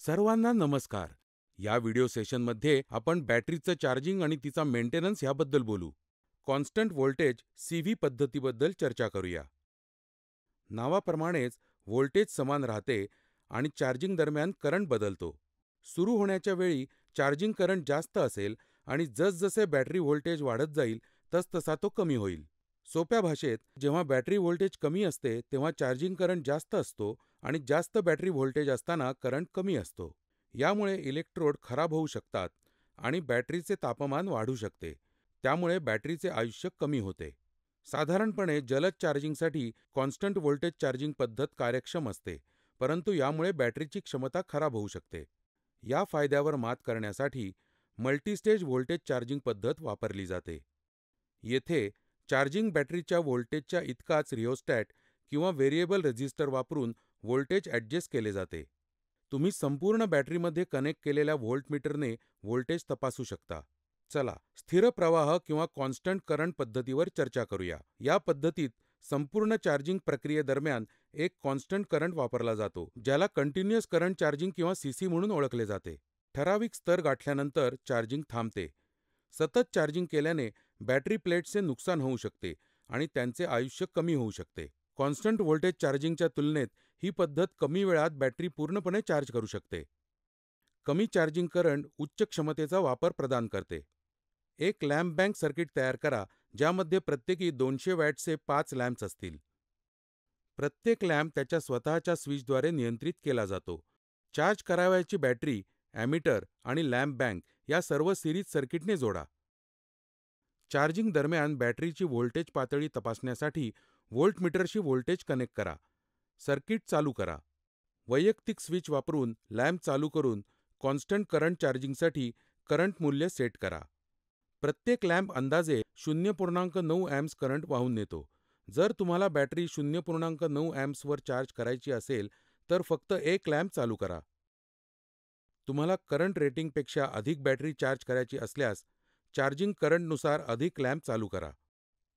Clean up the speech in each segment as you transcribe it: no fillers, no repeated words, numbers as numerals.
सर्वांना नमस्कार. या व्हिडिओ सेशनमध्ये आपण बॅटरीचं चार्जिंग आणि तिचा मेंटेनन्स याबद्दल बोलू. कॉन्स्टंट व्होल्टेज CV पद्धतीबद्दल चर्चा करूया. नावाप्रमाणेच व्होल्टेज समान राहते आणि चार्जिंग दरम्यान करंट बदलतो. सुरू होण्याच्या वेळी चार्जिंग करंट जास्त असेल आणि जसजसे बॅटरी व्होल्टेज वाढत जाईल तसतसा तो कमी होईल. सोप्या भाषेत, जेव्हा बॅटरी व्होल्टेज कमी असते तेव्हा चार्जिंग करंट जास्त असतो आणि जास्त बॅटरी व्होल्टेज असताना करंट कमी असतो. यामुळे इलेक्ट्रोड खराब होऊ शकतात आणि बॅटरीचे तापमान वाढू शकते. त्यामुळे बॅटरीचे आयुष्य कमी होते. साधारणपणे जलद चार्जिंगसाठी कॉन्स्टंट व्होल्टेज चार्जिंग पद्धत कार्यक्षम असते, परंतु यामुळे बॅटरीची क्षमता खराब होऊ शकते. या फायद्यावर मात करण्यासाठी मल्टीस्टेज व्होल्टेज चार्जिंग पद्धत वापरली जाते. येथे चार्जिंग बॅटरीच्या व्होल्टेजच्या इतकाच रिओस्टॅट किंवा व्हेरिएबल रेझिस्टर वापरून व्होल्टेज ॲडजस्ट केले जाते. तुम्ही संपूर्ण बॅटरीमध्ये कनेक्ट केलेल्या व्होल्टमीटरने व्होल्टेज तपासू शकता. चला, स्थिर प्रवाह किंवा कॉन्स्टंट करंट पद्धतीवर चर्चा करूया. या पद्धतीत संपूर्ण चार्जिंग प्रक्रियेदरम्यान एक कॉन्स्टंट करंट वापरला जातो, ज्याला कंटिन्युअस करंट चार्जिंग किंवा CC म्हणून ओळखले जाते. ठराविक स्तर गाठल्यानंतर चार्जिंग थांबते. सतत चार्जिंग केल्याने बॅटरी प्लेट्सचे नुकसान होऊ शकते आणि त्यांचे आयुष्य कमी होऊ शकते. कॉन्स्टंट व्होल्टेज चार्जिंगच्या तुलनेत ही पद्धत कमी वेळात बॅटरी पूर्णपणे चार्ज करू शकते. कमी चार्जिंग करंट उच्च क्षमतेचा वापर प्रदान करते. एक लॅम्प बँक सर्किट तयार करा, ज्यामध्ये प्रत्येकी 200 वॅटचे 5 लॅम्प्स असतील. प्रत्येक लॅम्प त्याच्या स्वतःच्या स्विचद्वारे नियंत्रित केला जातो. चार्ज करावयाची बॅटरी, ॲमीटर आणि लॅम्प बँक या सर्व सिरीज सर्किटने जोडा. चार्जिंग दरम्यान बॅटरीची व्होल्टेज पातळी तपासण्यासाठी व्होल्टमीटरशी व्होल्टेज कनेक्ट करा. सर्किट चालू करा. वैयक्तिक स्विच वापरून लॅम्प चालू करून कॉन्स्टंट करंट चार्जिंगसाठी करंट मूल्य सेट करा. प्रत्येक लॅम्प अंदाजे 0.9 अँप्स करंट वाहून नेतो. जर तुम्हाला बॅटरी 0.9 अँप्सवर चार्ज करायची असेल तर फक्त एक लॅम्प चालू करा. तुम्हाला करंट रेटिंगपेक्षा अधिक बॅटरी चार्ज करायची असल्यास चार्जिंग करंटनुसार अधिक लॅम्प चालू करा.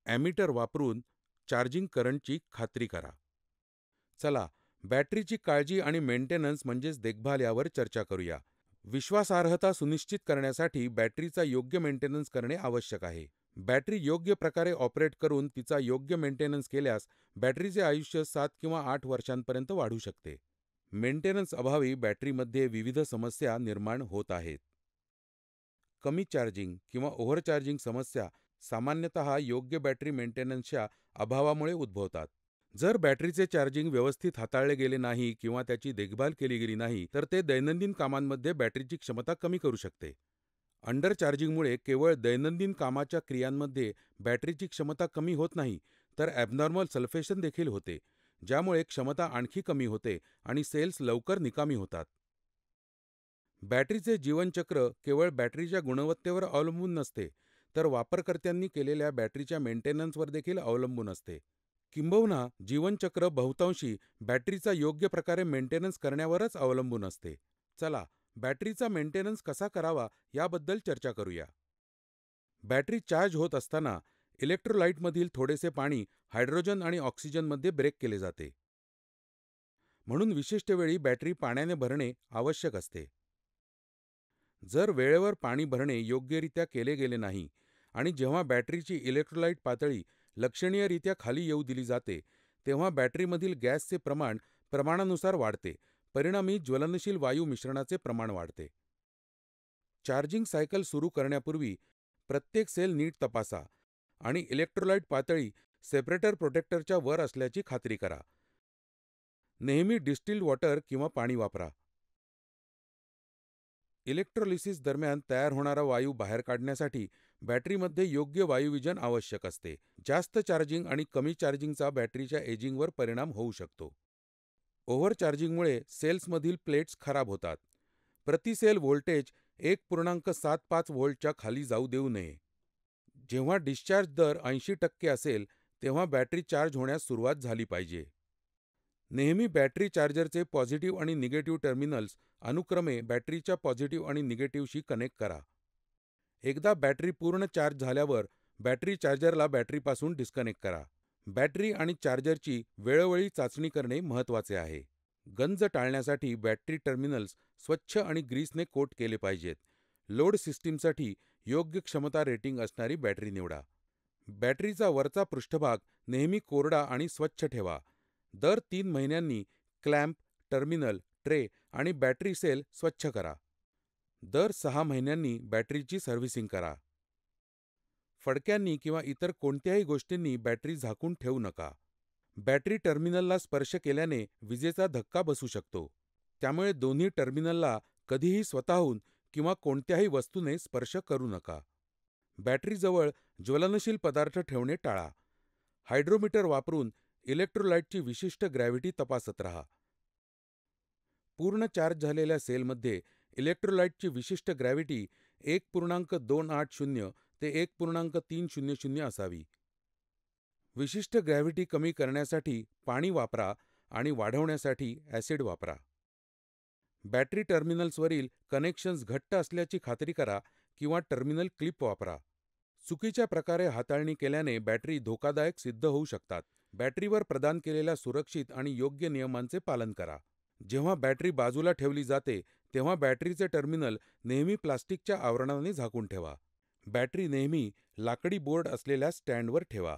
ॲमीटर वापरून चार्जिंग करंटची खात्री करा. चला, बॅटरीची काळजी आणि मेंटेनन्स म्हणजेच देखभाल यावर चर्चा करूया. विश्वासार्हता सुनिश्चित करण्यासाठी बॅटरीचा योग्य मेंटेनन्स करणे आवश्यक आहे. बॅटरी योग्य प्रकारे ऑपरेट करून तिचा योग्य मेंटेनन्स केल्यास बॅटरीचे आयुष्य 7 किंवा 8 वर्षांपर्यंत वाढू शकते. मेंटेनन्स अभावी बॅटरीमध्ये विविध समस्या निर्माण होत आहेत. कमी चार्जिंग किंवा ओव्हरचार्जिंग समस्या सामान्यतः योग्य बॅटरी मेंटेनन्सच्या अभावामुळे उद्भवतात. जर बॅटरीचे चार्जिंग व्यवस्थित हाताळले गेले नाही किंवा त्याची देखभाल केली गेली नाही तर ते दैनंदिन कामांमध्ये बॅटरीची क्षमता कमी करू शकते. अंडर चार्जिंगमुळे केवळ दैनंदिन कामाच्या क्रियांमध्ये बॅटरीची क्षमता कमी होत नाही, तर ॲबनॉर्मल सल्फेशन देखील होते, ज्यामुळे क्षमता आणखी कमी होते आणि सेल्स लवकर निकामी होतात. बॅटरीचे जीवनचक्र केवळ बॅटरीच्या गुणवत्तेवर अवलंबून नसते, तर वापरकर्त्यांनी केलेल्या बॅटरीच्या मेंटेनन्सवर देखील अवलंबून असते. किंबहुना जीवनचक्र बहुतांशी बॅटरीचा योग्य प्रकारे मेंटेनन्स करण्यावरच अवलंबून असते. चला, बॅटरीचा मेंटेनन्स कसा करावा याबद्दल चर्चा करूया. बॅटरी चार्ज होत असताना इलेक्ट्रोलाइटमधील थोडेसे पाणी हायड्रोजन आणि ऑक्सिजनमध्ये ब्रेक केले जाते. म्हणून विशिष्ट वेळी बॅटरी पाण्याने भरणे आवश्यक असते. जर वेळेवर पाणी भरणे योग्यरित्या केले गेले नाही आणि जेव्हा बॅटरीची इलेक्ट्रोलाइट पातळी लक्षणीयरित्या खाली येऊ दिली जाते, तेव्हा बॅटरीमधील गॅसचे प्रमाण प्रमाणानुसार वाढते. परिणामी ज्वलनशील वायू मिश्रणाचे प्रमाण वाढते. चार्जिंग सायकल सुरू करण्यापूर्वी प्रत्येक सेल नीट तपासा आणि इलेक्ट्रोलाइट पातळी सेपरेटर प्रोटेक्टरच्या वर असल्याची खात्री करा. नेहमी डिस्टिल्ड वॉटर किंवा पाणी वापरा. इलेक्ट्रोलिसिस दरम्यान तयार होणारा वायू बाहेर काढण्यासाठी बॅटरीमध्ये योग्य वायुविजन आवश्यक असते. जास्त चार्जिंग आणि कमी चार्जिंगचा बॅटरीच्या एजिंगवर परिणाम होऊ शकतो. ओव्हरचार्जिंगमुळे सेल्समधील प्लेट्स खराब होतात. प्रति सेल व्होल्टेज 1.75 व्होल्टच्या खाली जाऊ देऊ नये. जेव्हा डिस्चार्ज दर 80% असेल तेव्हा बॅटरी चार्ज होण्यास सुरुवात झाली पाहिजे. नेहमी बॅटरी चार्जरचे पॉझिटिव्ह आणि निगेटिव्ह टर्मिनल्स अनुक्रमे बॅटरीच्या पॉझिटिव्ह आणि निगेटिव्हशी कनेक्ट करा. एकदा बॅटरी पूर्ण चार्ज झाल्यावर बॅटरी चार्जरला बॅटरीपासून डिस्कनेक्ट करा. बॅटरी आणि चार्जरची वेळोवेळी चाचणी करणे महत्त्वाचे आहे. गंज टाळण्यासाठी बॅटरी टर्मिनल्स स्वच्छ आणि ग्रीसने कोट केले पाहिजेत. लोड सिस्टीमसाठी योग्य क्षमता रेटिंग असणारी बॅटरी निवडा. बॅटरीचा वरचा पृष्ठभाग नेहमी कोरडा आणि स्वच्छ ठेवा. दर 3 महिन्यांनी क्लॅम्प, टर्मिनल, ट्रे आणि बॅटरी सेल स्वच्छ करा. दर 6 महिन्यांनी बॅटरीची सर्व्हिसिंग करा. फडक्यांनी किंवा इतर कोणत्याही गोष्टींनी बॅटरी झाकून ठेवू नका. बॅटरी टर्मिनलला स्पर्श केल्याने विजेचा धक्का बसू शकतो. त्यामुळे दोन्ही टर्मिनलला कधीही स्वतःहून किंवा कोणत्याही वस्तूने स्पर्श करू नका. बॅटरीजवळ ज्वलनशील पदार्थ ठेवणे टाळा. हायड्रोमीटर वापरून इलेक्ट्रोलाइटची विशिष्ट ग्रॅव्हिटी तपासत राहा. पूर्ण चार्ज झालेल्या सेलमध्ये इलेक्ट्रोलाइटची विशिष्ट ग्रॅव्हिटी 1.280 ते 1.300 असावी. विशिष्ट ग्रॅव्हिटी कमी करण्यासाठी पाणी वापरा आणि वाढवण्यासाठी ॲसिड वापरा. बॅटरी टर्मिनल्सवरील कनेक्शन्स घट्ट असल्याची खात्री करा किंवा टर्मिनल क्लिप वापरा. चुकीच्या प्रकारे हाताळणी केल्याने बॅटरी धोकादायक सिद्ध होऊ शकतात. बॅटरीवर प्रदान केलेल्या सुरक्षित आणि योग्य नियमांचे पालन करा. जेव्हा बॅटरी बाजूला ठेवली जाते तेव्हा बॅटरीचे टर्मिनल नेहमी प्लास्टिकच्या आवरणाने झाकून ठेवा. बॅटरी नेहमी लाकडी बोर्ड असलेल्या स्टँडवर ठेवा.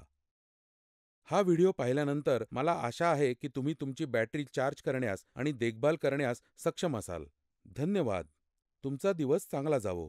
हा व्हिडिओ पाहिल्यानंतर मला आशा आहे की तुम्ही तुमची बॅटरी चार्ज करण्यास आणि देखभाल करण्यास सक्षम असाल. धन्यवाद. तुमचा दिवस चांगला जावो.